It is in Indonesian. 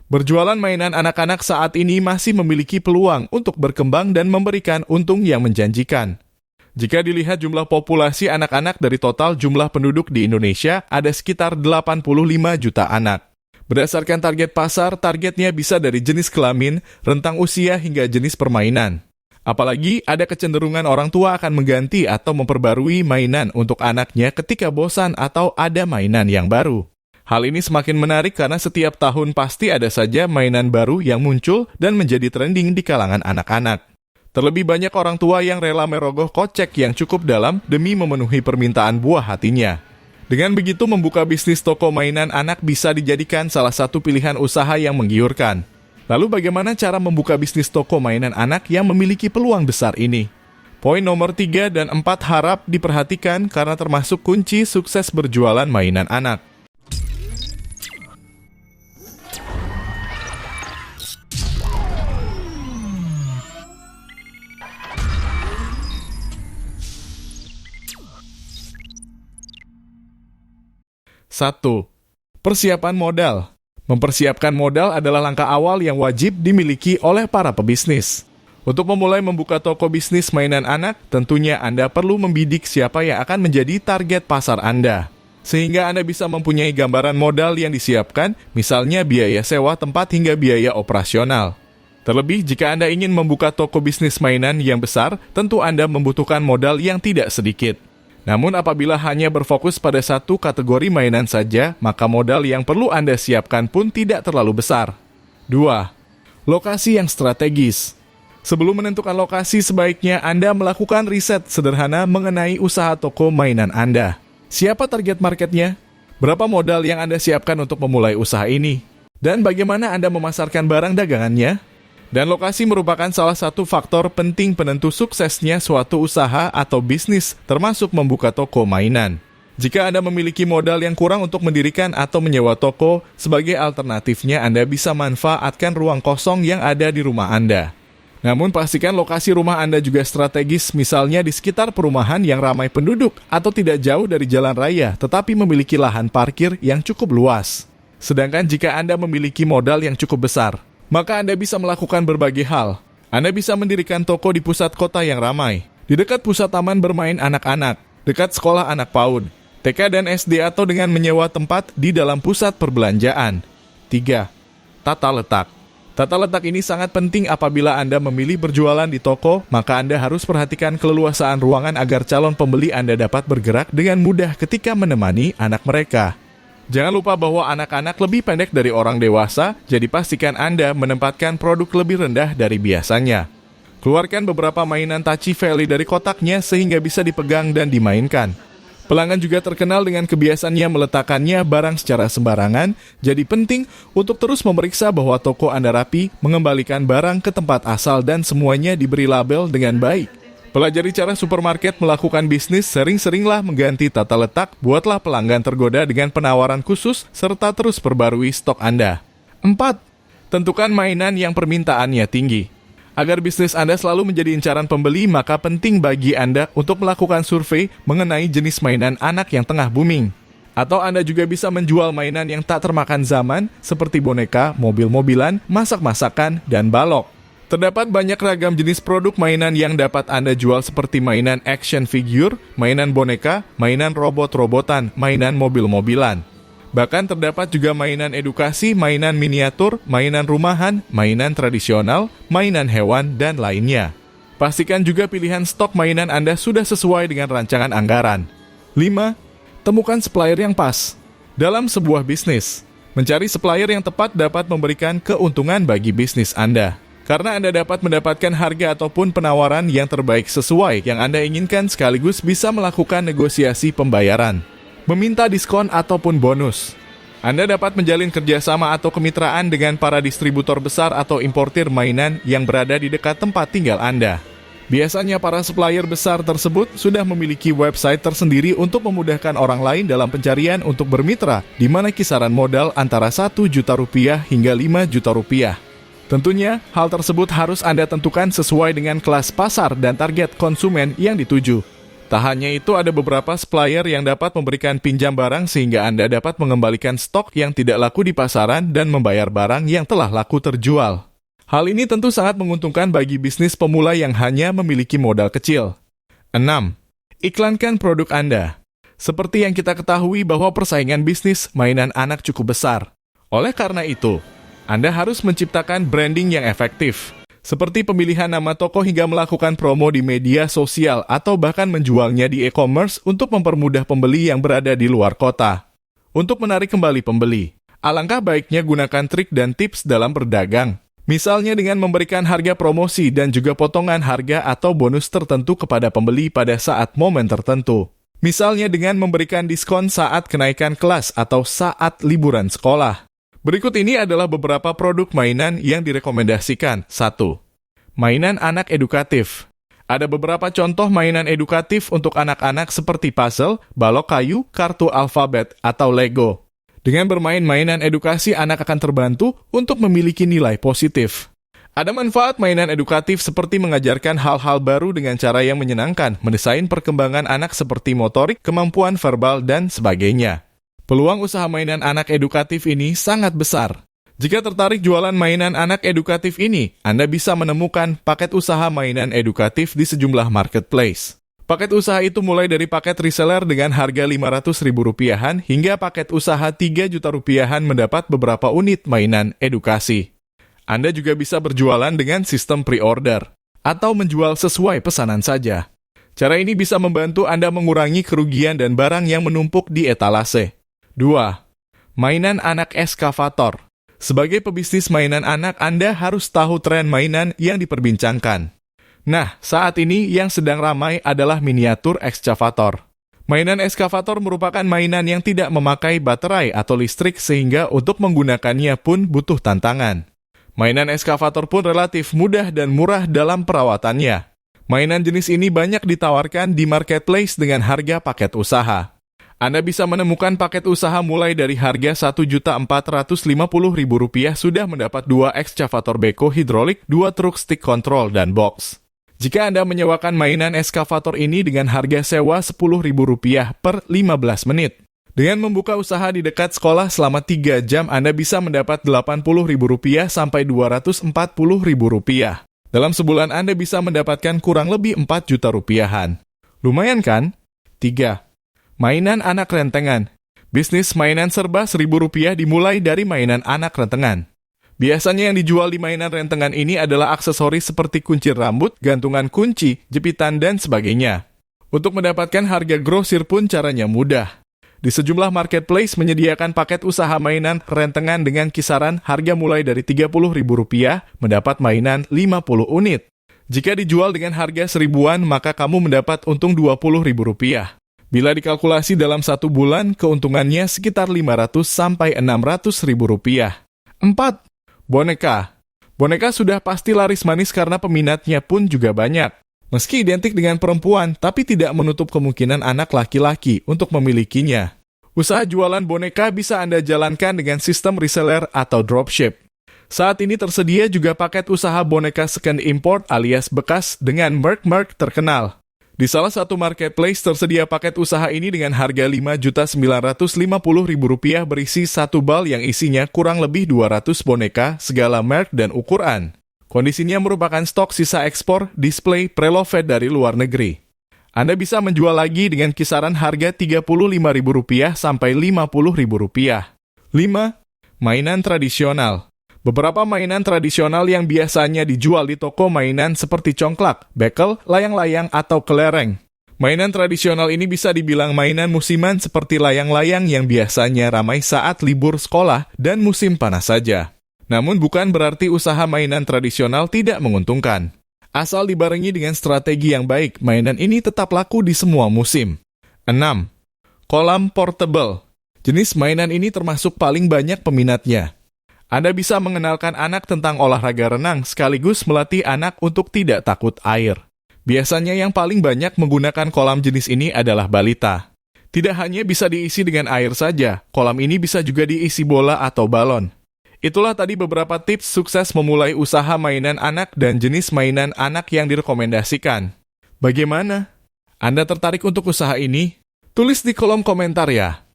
Berjualan mainan anak-anak saat ini masih memiliki peluang untuk berkembang dan memberikan untung yang menjanjikan. Jika dilihat jumlah populasi anak-anak dari total jumlah penduduk di Indonesia, ada sekitar 85 juta anak. Berdasarkan target pasar, targetnya bisa dari jenis kelamin, rentang usia hingga jenis permainan. Apalagi ada kecenderungan orang tua akan mengganti atau memperbarui mainan untuk anaknya ketika bosan atau ada mainan yang baru. Hal ini semakin menarik karena setiap tahun pasti ada saja mainan baru yang muncul dan menjadi trending di kalangan anak-anak. Terlebih banyak orang tua yang rela merogoh kocek yang cukup dalam demi memenuhi permintaan buah hatinya. Dengan begitu, membuka bisnis toko mainan anak bisa dijadikan salah satu pilihan usaha yang menggiurkan. Lalu bagaimana cara membuka bisnis toko mainan anak yang memiliki peluang besar ini? Poin nomor 3 dan 4 harap diperhatikan karena termasuk kunci sukses berjualan mainan anak. Satu, persiapan modal. Mempersiapkan modal adalah langkah awal yang wajib dimiliki oleh para pebisnis. Untuk memulai membuka toko bisnis mainan anak, tentunya Anda perlu membidik siapa yang akan menjadi target pasar Anda. Sehingga Anda bisa mempunyai gambaran modal yang disiapkan, misalnya biaya sewa tempat hingga biaya operasional. Terlebih, jika Anda ingin membuka toko bisnis mainan yang besar, tentu Anda membutuhkan modal yang tidak sedikit. Namun apabila hanya berfokus pada satu kategori mainan saja, maka modal yang perlu Anda siapkan pun tidak terlalu besar. 2. Lokasi yang strategis. Sebelum menentukan lokasi, sebaiknya Anda melakukan riset sederhana mengenai usaha toko mainan Anda. Siapa target marketnya? Berapa modal yang Anda siapkan untuk memulai usaha ini? Dan bagaimana Anda memasarkan barang dagangannya? Dan lokasi merupakan salah satu faktor penting penentu suksesnya suatu usaha atau bisnis, termasuk membuka toko mainan. Jika Anda memiliki modal yang kurang untuk mendirikan atau menyewa toko, sebagai alternatifnya Anda bisa manfaatkan ruang kosong yang ada di rumah Anda. Namun pastikan lokasi rumah Anda juga strategis, misalnya di sekitar perumahan yang ramai penduduk atau tidak jauh dari jalan raya, tetapi memiliki lahan parkir yang cukup luas. Sedangkan jika Anda memiliki modal yang cukup besar, maka Anda bisa melakukan berbagai hal. Anda bisa mendirikan toko di pusat kota yang ramai, di dekat pusat taman bermain anak-anak, dekat sekolah anak PAUD, TK dan SD, atau dengan menyewa tempat di dalam pusat perbelanjaan. 3. Tata letak. Tata letak ini sangat penting apabila Anda memilih berjualan di toko, maka Anda harus perhatikan keleluasaan ruangan agar calon pembeli Anda dapat bergerak dengan mudah ketika menemani anak mereka. Jangan lupa bahwa anak-anak lebih pendek dari orang dewasa, jadi pastikan Anda menempatkan produk lebih rendah dari biasanya. Keluarkan beberapa mainan touchy-feely dari kotaknya sehingga bisa dipegang dan dimainkan. Pelanggan juga terkenal dengan kebiasaannya meletakkannya barang secara sembarangan, jadi penting untuk terus memeriksa bahwa toko Anda rapi, mengembalikan barang ke tempat asal dan semuanya diberi label dengan baik. Pelajari cara supermarket melakukan bisnis, sering-seringlah mengganti tata letak, buatlah pelanggan tergoda dengan penawaran khusus, serta terus perbarui stok Anda. 4. Tentukan mainan yang permintaannya tinggi. Agar bisnis Anda selalu menjadi incaran pembeli, maka penting bagi Anda untuk melakukan survei mengenai jenis mainan anak yang tengah booming. Atau Anda juga bisa menjual mainan yang tak termakan zaman, seperti boneka, mobil-mobilan, masak-masakan, dan balok. Terdapat banyak ragam jenis produk mainan yang dapat Anda jual seperti mainan action figure, mainan boneka, mainan robot-robotan, mainan mobil-mobilan. Bahkan terdapat juga mainan edukasi, mainan miniatur, mainan rumahan, mainan tradisional, mainan hewan, dan lainnya. Pastikan juga pilihan stok mainan Anda sudah sesuai dengan rancangan anggaran. 5. Temukan supplier yang pas. Dalam sebuah bisnis, mencari supplier yang tepat dapat memberikan keuntungan bagi bisnis Anda. Karena Anda dapat mendapatkan harga ataupun penawaran yang terbaik sesuai yang Anda inginkan, sekaligus bisa melakukan negosiasi pembayaran, meminta diskon ataupun bonus. Anda dapat menjalin kerjasama atau kemitraan dengan para distributor besar atau importir mainan yang berada di dekat tempat tinggal Anda. Biasanya para supplier besar tersebut sudah memiliki website tersendiri untuk memudahkan orang lain dalam pencarian untuk bermitra, di mana kisaran modal antara 1 juta rupiah hingga 5 juta rupiah. Tentunya, hal tersebut harus Anda tentukan sesuai dengan kelas pasar dan target konsumen yang dituju. Tak hanya itu, ada beberapa supplier yang dapat memberikan pinjam barang sehingga Anda dapat mengembalikan stok yang tidak laku di pasaran dan membayar barang yang telah laku terjual. Hal ini tentu sangat menguntungkan bagi bisnis pemula yang hanya memiliki modal kecil. 6. Iklankan produk Anda. Seperti yang kita ketahui bahwa persaingan bisnis mainan anak cukup besar. Oleh karena itu, Anda harus menciptakan branding yang efektif, seperti pemilihan nama toko hingga melakukan promo di media sosial atau bahkan menjualnya di e-commerce untuk mempermudah pembeli yang berada di luar kota. Untuk menarik kembali pembeli, alangkah baiknya gunakan trik dan tips dalam berdagang. Misalnya dengan memberikan harga promosi dan juga potongan harga atau bonus tertentu kepada pembeli pada saat momen tertentu. Misalnya dengan memberikan diskon saat kenaikan kelas atau saat liburan sekolah. Berikut ini adalah beberapa produk mainan yang direkomendasikan. 1. Mainan anak edukatif. Ada beberapa contoh mainan edukatif untuk anak-anak seperti puzzle, balok kayu, kartu alfabet, atau Lego. Dengan bermain mainan edukasi, anak akan terbantu untuk memiliki nilai positif. Ada manfaat mainan edukatif seperti mengajarkan hal-hal baru dengan cara yang menyenangkan, mendesain perkembangan anak seperti motorik, kemampuan verbal, dan sebagainya. Peluang usaha mainan anak edukatif ini sangat besar. Jika tertarik jualan mainan anak edukatif ini, Anda bisa menemukan paket usaha mainan edukatif di sejumlah marketplace. Paket usaha itu mulai dari paket reseller dengan harga Rp500.000 hingga paket usaha Rp3 juta mendapat beberapa unit mainan edukasi. Anda juga bisa berjualan dengan sistem pre-order atau menjual sesuai pesanan saja. Cara ini bisa membantu Anda mengurangi kerugian dan barang yang menumpuk di etalase. 2. Mainan anak eskavator. Sebagai pebisnis mainan anak, Anda harus tahu tren mainan yang diperbincangkan. Nah, saat ini yang sedang ramai adalah miniatur ekskavator. Mainan ekskavator merupakan mainan yang tidak memakai baterai atau listrik sehingga untuk menggunakannya pun butuh tantangan. Mainan ekskavator pun relatif mudah dan murah dalam perawatannya. Mainan jenis ini banyak ditawarkan di marketplace dengan harga paket usaha. Anda bisa menemukan paket usaha mulai dari harga Rp1.450.000 sudah mendapat 2 ekskavator beko hidrolik, 2 truk stick control, dan box. Jika Anda menyewakan mainan ekskavator ini dengan harga sewa Rp10.000 per 15 menit. Dengan membuka usaha di dekat sekolah selama 3 jam, Anda bisa mendapat Rp80.000 sampai Rp240.000. Dalam sebulan Anda bisa mendapatkan kurang lebih Rp4 juta. Lumayan kan? 3. Mainan anak rentengan. Bisnis mainan serba Rp1.000 dimulai dari mainan anak rentengan. Biasanya yang dijual di mainan rentengan ini adalah aksesoris seperti kunci rambut, gantungan kunci, jepitan, dan sebagainya. Untuk mendapatkan harga grosir pun caranya mudah. Di sejumlah marketplace menyediakan paket usaha mainan rentengan dengan kisaran harga mulai dari Rp30.000 mendapat mainan 50 unit. Jika dijual dengan harga Rp1.000-an, maka kamu mendapat untung Rp20.000. Bila dikalkulasi dalam 1 bulan, keuntungannya sekitar Rp500 sampai Rp600.000. 4. Boneka. Boneka sudah pasti laris manis karena peminatnya pun juga banyak. Meski identik dengan perempuan, tapi tidak menutup kemungkinan anak laki-laki untuk memilikinya. Usaha jualan boneka bisa Anda jalankan dengan sistem reseller atau dropship. Saat ini tersedia juga paket usaha boneka second import alias bekas dengan merek-merek terkenal. Di salah satu marketplace tersedia paket usaha ini dengan harga Rp5.950.000 berisi 1 bal yang isinya kurang lebih 200 boneka segala merek dan ukuran. Kondisinya merupakan stok sisa ekspor display preloved dari luar negeri. Anda bisa menjual lagi dengan kisaran harga Rp35.000 sampai Rp50.000. 5. Mainan tradisional. Beberapa mainan tradisional yang biasanya dijual di toko mainan seperti congklak, bekel, layang-layang, atau kelereng. Mainan tradisional ini bisa dibilang mainan musiman seperti layang-layang yang biasanya ramai saat libur sekolah dan musim panas saja. Namun bukan berarti usaha mainan tradisional tidak menguntungkan. Asal dibarengi dengan strategi yang baik, mainan ini tetap laku di semua musim. 6. Kolam portable. Jenis mainan ini termasuk paling banyak peminatnya. Anda bisa mengenalkan anak tentang olahraga renang sekaligus melatih anak untuk tidak takut air. Biasanya yang paling banyak menggunakan kolam jenis ini adalah balita. Tidak hanya bisa diisi dengan air saja, kolam ini bisa juga diisi bola atau balon. Itulah tadi beberapa tips sukses memulai usaha mainan anak dan jenis mainan anak yang direkomendasikan. Bagaimana? Anda tertarik untuk usaha ini? Tulis di kolom komentar ya.